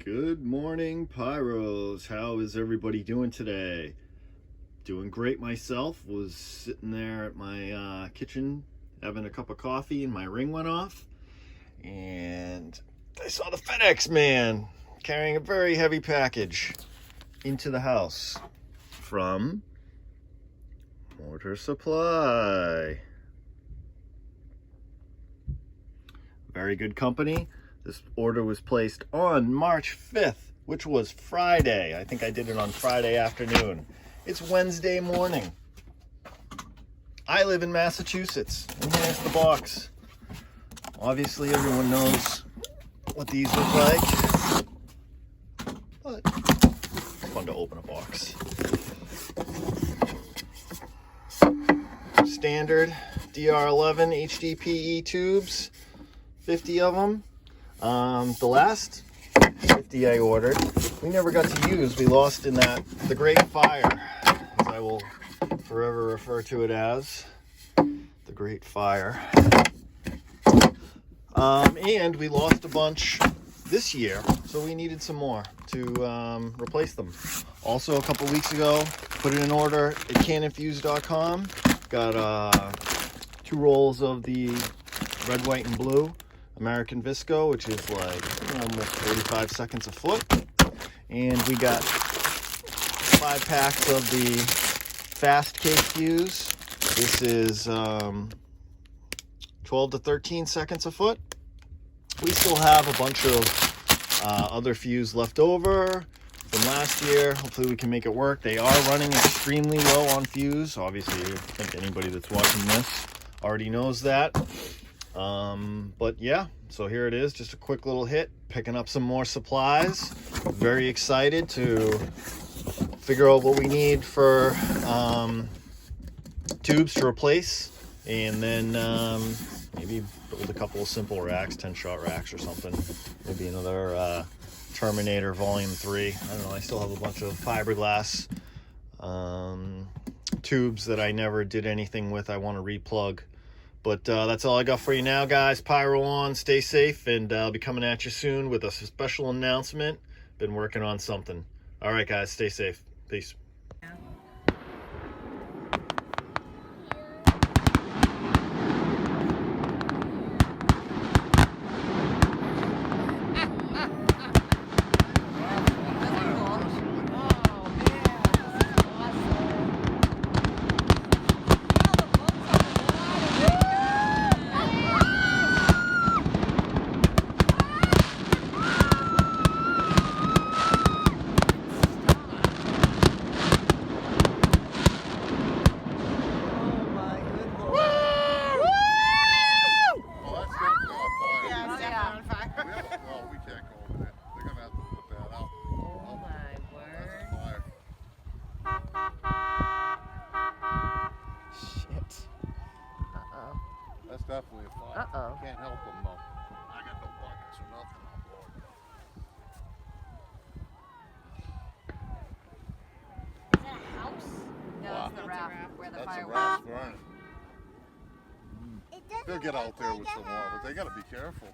Good morning, Pyros. How is everybody doing today? Doing great myself. Was sitting there at my kitchen having a cup of coffee and my ring went off. And I saw the FedEx man carrying a very heavy package into the house from Mortar Supply. Very good company. This order was placed on March 5th, which was Friday. I think I did it on Friday afternoon. It's Wednesday morning. I live in Massachusetts, and here's the box. Obviously, everyone knows what these look like, but it's fun to open a box. Standard DR11 HDPE tubes, 50 of them. The last 50 I ordered, we never got to use. We lost in the Great Fire, as I will forever refer to it as, the Great Fire. And we lost a bunch this year, so we needed some more to replace them. Also, a couple weeks ago, put in an order at canonfuse.com. Got 2 rolls of the red, white, and blue American Visco, which is like almost 45 seconds a foot. And we got 5 packs of the fast cake fuse. This is 12 to 13 seconds a foot. We still have a bunch of other fuse left over from last year. Hopefully we can make it work. They are running extremely low on fuse. Obviously, I think anybody that's watching this already knows that. But yeah, so here it is, just a quick little hit, picking up some more supplies. Very excited to figure out what we need for tubes to replace, and then maybe build a couple of simple racks, 10-shot racks or something. Maybe another Terminator Volume 3. I don't know, I still have a bunch of fiberglass tubes that I never did anything with. I want to replug. But that's all I got for you now, guys. Pyro on, stay safe, and I'll be coming at you soon with a special announcement. Been working on something. All right, guys, stay safe. Peace. That's definitely a fire. Uh-oh. Can't help them though. I got no buckets or nothing on board. Is that a house? No, Wow. it's the raft where the That's fire a was. raft burning. It doesn't They'll get look out there like with a some more, but they house. gotta be careful.